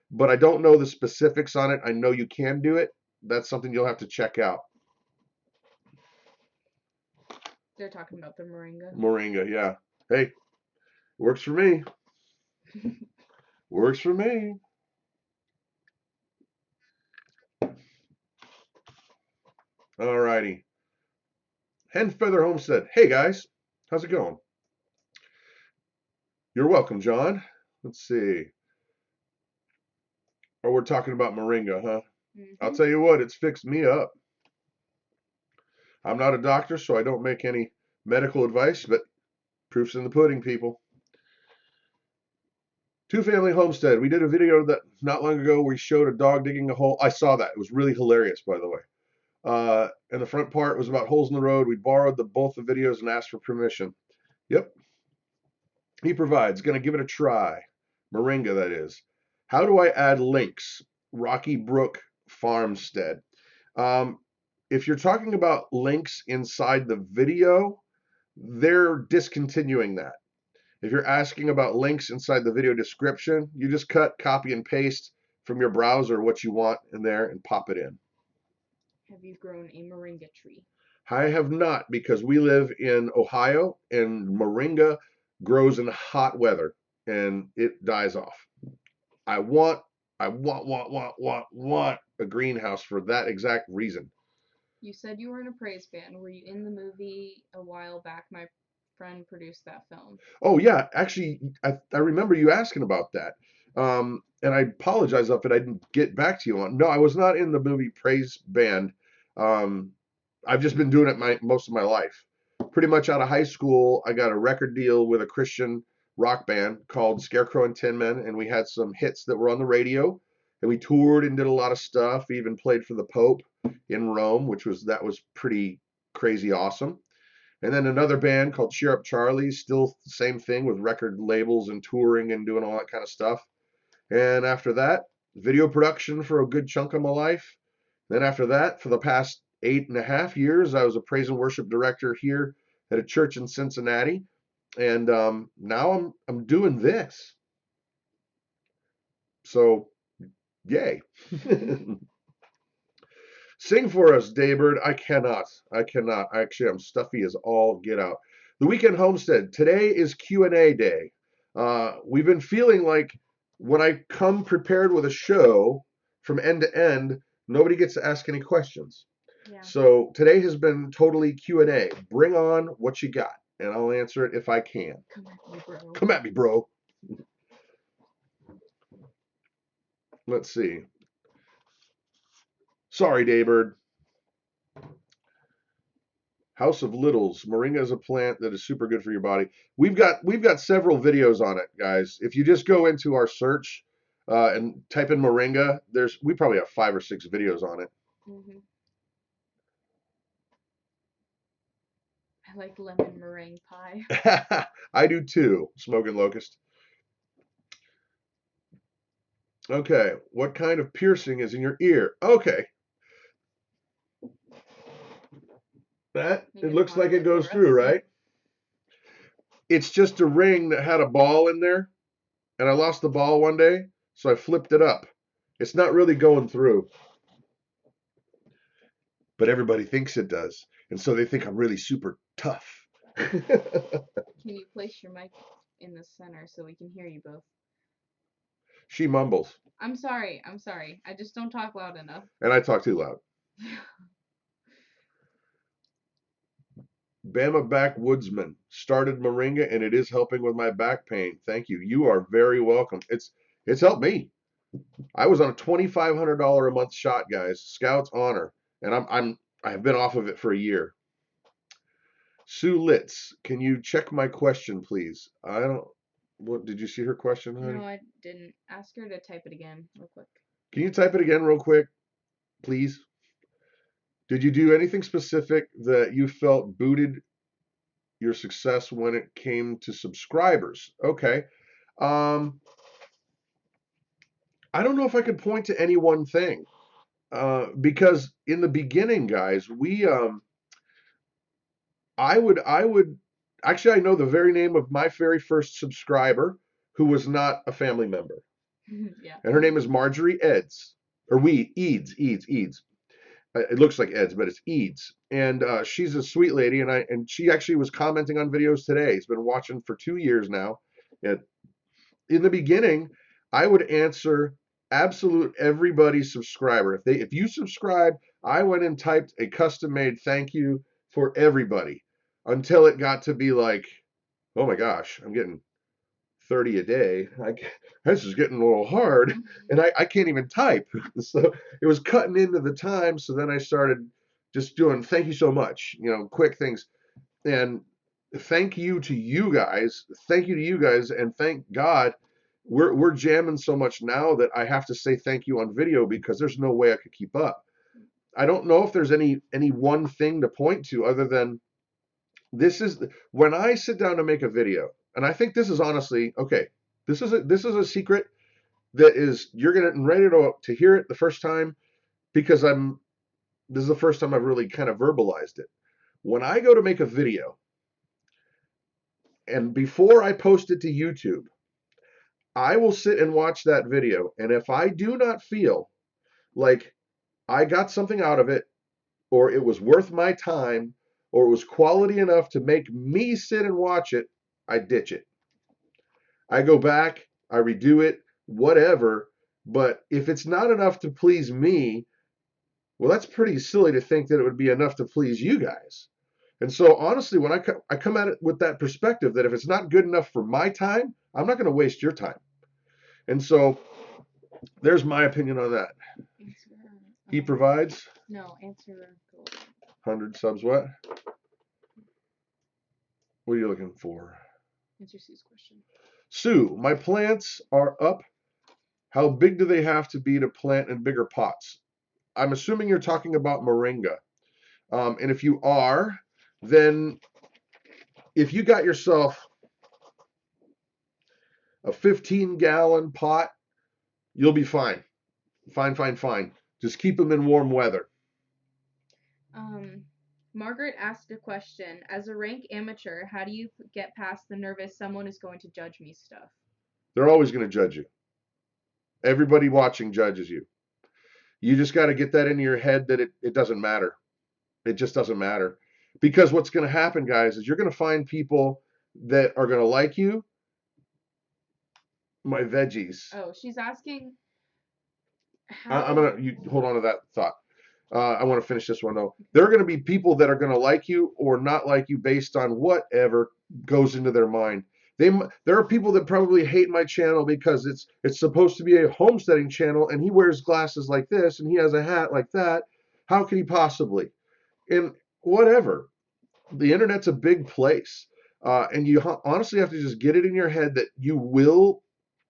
But I don't know the specifics on it. I know you can do it. That's something you'll have to check out. They're talking about the moringa. Moringa, yeah. Hey, works for me. Works for me. All righty. Hen Feather Homestead. Hey guys, how's it going? You're welcome, John. Let's see. Oh, we're talking about moringa, huh? I'll tell you what, it's fixed me up. I'm not a doctor, so I don't make any medical advice, but proof's in the pudding, people. Two Family Homestead. We did a video that not long ago where we showed a dog digging a hole. I saw that. It was really hilarious, by the way. And the front part was about holes in the road. We borrowed both the videos and asked for permission. Yep. He provides. Going to give it a try. Moringa, that is. How do I add links? Rocky Brook Farmstead. If you're talking about links inside the video, they're discontinuing that. If you're asking about links inside the video description, you just cut, copy, and paste from your browser what you want in there and pop it in. Have you grown a moringa tree? I have not, because we live in Ohio and moringa grows in hot weather and it dies off. I want a greenhouse for that exact reason. You said you were in a praise band. Were you in the movie a while back? My friend produced that film. Oh yeah, actually, I remember you asking about that. And I apologize if I didn't get back to you on. No, I was not in the movie Praise Band. Um, I've just been doing it most of my life. Pretty much out of high school, I got a record deal with a Christian rock band called Scarecrow and Tin Men, and we had some hits that were on the radio. And we toured and did a lot of stuff. We even played for the Pope in Rome, that was pretty crazy awesome. And then another band called Cheer Up Charlie, still the same thing with record labels and touring and doing all that kind of stuff. And after that, video production for a good chunk of my life. Then after that, for the past 8.5 years, I was a praise and worship director here at a church in Cincinnati. And now I'm doing this. So, yay. Sing for us, Daybird. I cannot. Actually, I'm stuffy as all get out. The Weekend Homestead. Today is Q&A day. We've been feeling like when I come prepared with a show from end to end, nobody gets to ask any questions. Yeah. So today has been totally Q&A. Bring on what you got, and I'll answer it if I can. Come at me, bro. Come at me, bro. Let's see. Sorry, Daybird. House of Littles. Moringa is a plant that is super good for your body. We've got several videos on it, guys. If you just go into our search and type in moringa, we probably have 5 or 6 videos on it. I like lemon meringue pie. I do too. Smoking Locust. Okay, what kind of piercing is in your ear? Okay. It looks like it goes through, right? It's just a ring that had a ball in there, and I lost the ball one day, so I flipped it up. It's not really going through, but everybody thinks it does, and so they think I'm really super tough. Can you place your mic in the center so we can hear you both? She mumbles. I'm sorry. I just don't talk loud enough. And I talk too loud. Bama Backwoodsman started Moringa and it is helping with my back pain. Thank you. You are very welcome. It's helped me. I was on a $2,500 a month shot, guys. Scouts honor, and I've been off of it for a year. Sue Litz, can you check my question, please? I don't. What did you see her question, honey? No, I didn't. Ask her to type it again real quick. Can you type it again real quick, please? Did you do anything specific that you felt booted your success when it came to subscribers? Okay. I don't know if I could point to any one thing. Because in the beginning, guys, I would actually, I know the very name of my very first subscriber who was not a family member. Yeah. And her name is Marjorie Eds, or Eads. It looks like Eds, but it's Eads. And she's a sweet lady, and she actually was commenting on videos today. She's been watching for 2 years now. And in the beginning, I would answer absolute everybody's subscriber. If you subscribe, I went and typed a custom made thank you for everybody until it got to be like, oh my gosh, I'm getting 30 a day. This is getting a little hard, and I can't even type. So it was cutting into the time. So then I started just doing thank you so much, quick things. And thank you to you guys. Thank you to you guys, and thank God we're jamming so much now that I have to say thank you on video because there's no way I could keep up. I don't know if there's any one thing to point to other than this is when I sit down to make a video, and I think this is honestly okay. This is a secret that is you're gonna ready to hear it the first time because this is the first time I've really kind of verbalized it. When I go to make a video, and before I post it to YouTube, I will sit and watch that video, and if I do not feel like I got something out of it, or it was worth my time, or it was quality enough to make me sit and watch it, I ditch it. I go back, I redo it, whatever. But if it's not enough to please me, well, that's pretty silly to think that it would be enough to please you guys. And so honestly, when I come at it with that perspective that if it's not good enough for my time, I'm not going to waste your time. And so there's my opinion on that. He provides? No, answer. 100 subs what? What are you looking for? Answer Sue's question. Sue, my plants are up. How big do they have to be to plant in bigger pots? I'm assuming you're talking about moringa. And if you are, then if you got yourself a 15-gallon pot, you'll be fine. Fine. Just keep them in warm weather. Margaret asked a question. As a rank amateur, how do you get past the nervous someone is going to judge me stuff? They're always going to judge you. Everybody watching judges you. You just got to get that into your head that it doesn't matter. It just doesn't matter. Because what's going to happen, guys, is you're going to find people that are going to like you. My veggies. Oh, she's asking. You hold on to that thought. I want to finish this one though. There are going to be people that are going to like you or not like you based on whatever goes into their mind. There are people that probably hate my channel because it's supposed to be a homesteading channel and he wears glasses like this and he has a hat like that. How could he possibly? And whatever. The internet's a big place. And you honestly have to just get it in your head that you will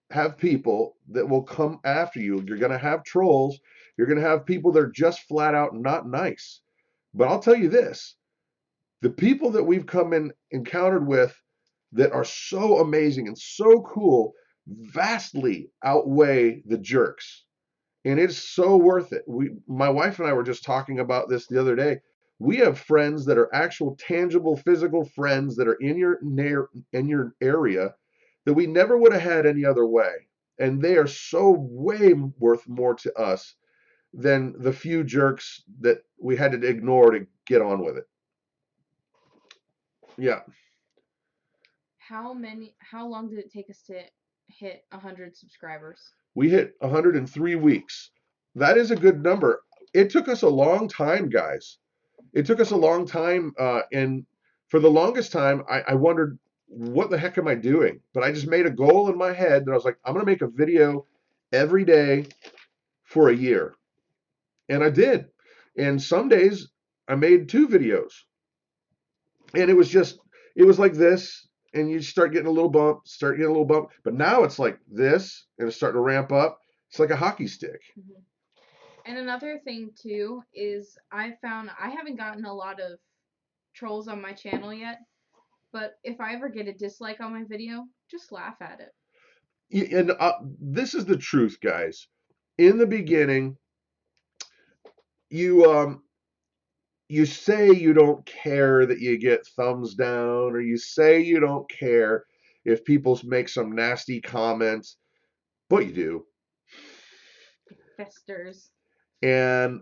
have people that will come after you. You're going to have trolls. You're going to have people that are just flat out not nice. But I'll tell you this, the people that we've encountered with that are so amazing and so cool vastly outweigh the jerks. And it's so worth it. My wife and I were just talking about this the other day. We have friends that are actual tangible physical friends that are in your area that we never would have had any other way. And they are so way worth more to us than the few jerks that we had to ignore to get on with it. Yeah. How long did it take us to hit 100 subscribers? We hit 103 weeks. That is a good number. It took us a long time, guys. It took us a long time. And for the longest time, I wondered, what the heck am I doing? But I just made a goal in my head that I was like, I'm going to make a video every day for a year. And I did. And some days I made 2 videos. And it was like this. And you start getting a little bump, start getting a little bump. But now it's like this, and it's starting to ramp up. It's like a hockey stick. Mm-hmm. And another thing too is I found I haven't gotten a lot of trolls on my channel yet, but if I ever get a dislike on my video, just laugh at it. And this is the truth, guys. In the beginning, you you say you don't care that you get thumbs down, or you say you don't care if people make some nasty comments, but you do. It festers. And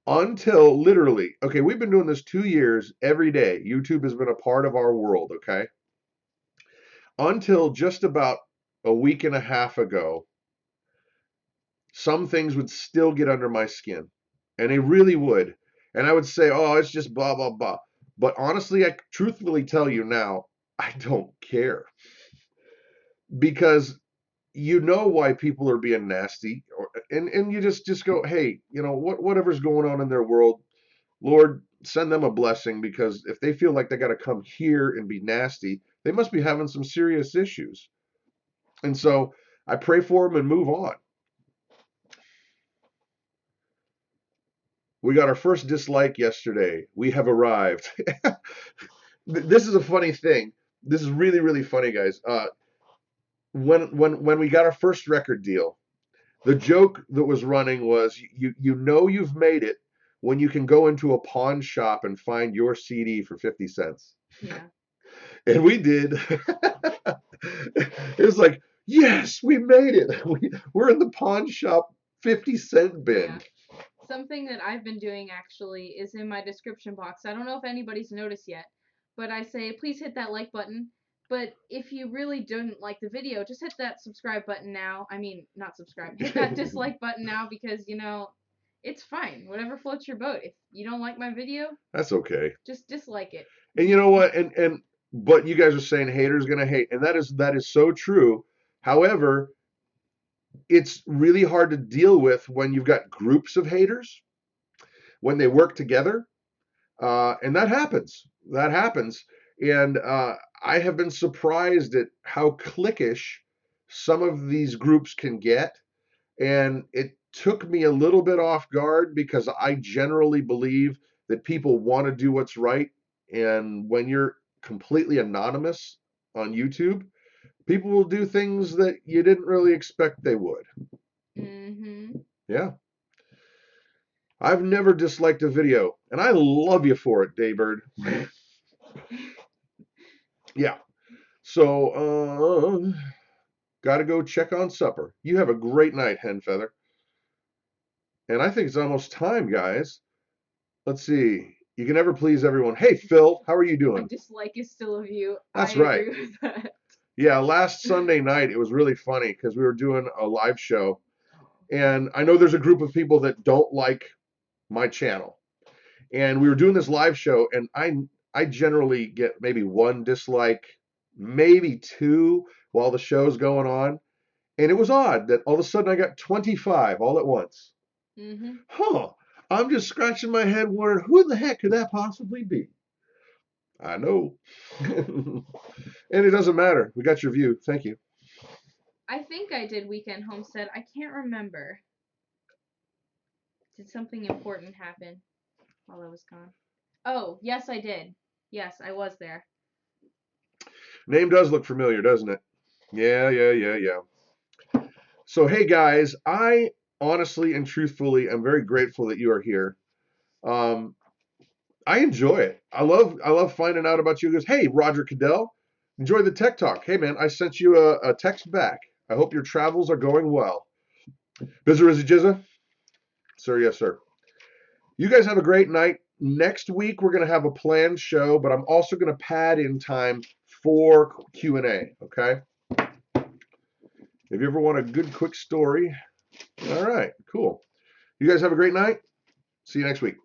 until literally, okay, we've been doing this 2 years every day. YouTube has been a part of our world, okay? Until just about a week and a half ago, some things would still get under my skin, and they really would. And I would say, oh, it's just blah, blah, blah. But honestly, I truthfully tell you now, I don't care. Because you know why people are being nasty. And you just go, hey, you know, whatever's going on in their world, Lord, send them a blessing, because if they feel like they got to come here and be nasty, they must be having some serious issues. And so I pray for them and move on. We got our first dislike yesterday. We have arrived. This is a funny thing. This is really, really funny, guys. When we got our first record deal, the joke that was running was, you know you've made it when you can go into a pawn shop and find your CD for 50 cents. Yeah. And we did. It was like, yes, we made it. We're in the pawn shop 50-cent bin. Yeah. Something that I've been doing actually is in my description box. I don't know if anybody's noticed yet, but I say, please hit that like button. But if you really didn't like the video, just hit that subscribe button now. I mean, not subscribe. Hit that dislike button now, because, you know, it's fine. Whatever floats your boat. If you don't like my video, That's okay. just dislike it. And you know what? But you guys are saying haters gonna hate, and that is so true. However, it's really hard to deal with when you've got groups of haters, when they work together, and that happens. That happens. And I have been surprised at how cliquish some of these groups can get. And it took me a little bit off guard, because I generally believe that people want to do what's right. And when you're completely anonymous on YouTube, people will do things that you didn't really expect they would. Mm-hmm. Yeah. I've never disliked a video, and I love you for it, Daybird. Yeah. So, gotta go check on supper. You have a great night, Hen Feather. And I think it's almost time, guys. Let's see. You can never please everyone. Hey, Phil, how are you A doing? dislike is still a view. That's I right. agree with that. Yeah, last Sunday night, it was really funny because we were doing a live show. And I know there's a group of people that don't like my channel. And we were doing this live show, and I generally get maybe 1 dislike, maybe 2 while the show's going on. And it was odd that all of a sudden I got 25 all at once. Mm-hmm. Huh. I'm just scratching my head wondering, who the heck could that possibly be? I know. And it doesn't matter. We got your view. Thank you. I think I did Weekend Homestead. I can't remember. Did something important happen while I was gone? Oh, yes, I did. Yes, I was there. Name does look familiar, doesn't it? Yeah. So, hey guys, I honestly and truthfully am very grateful that you are here. I enjoy it. I love finding out about you guys. Hey, Roger Cadell, enjoy the tech talk. Hey man, I sent you a text back. I hope your travels are going well. Bizzer is a jizza? Sir, yes, sir. You guys have a great night. Next week we're gonna have a planned show, but I'm also gonna pad in time for Q&A. Okay. If you ever want a good quick story, all right, cool. You guys have a great night. See you next week.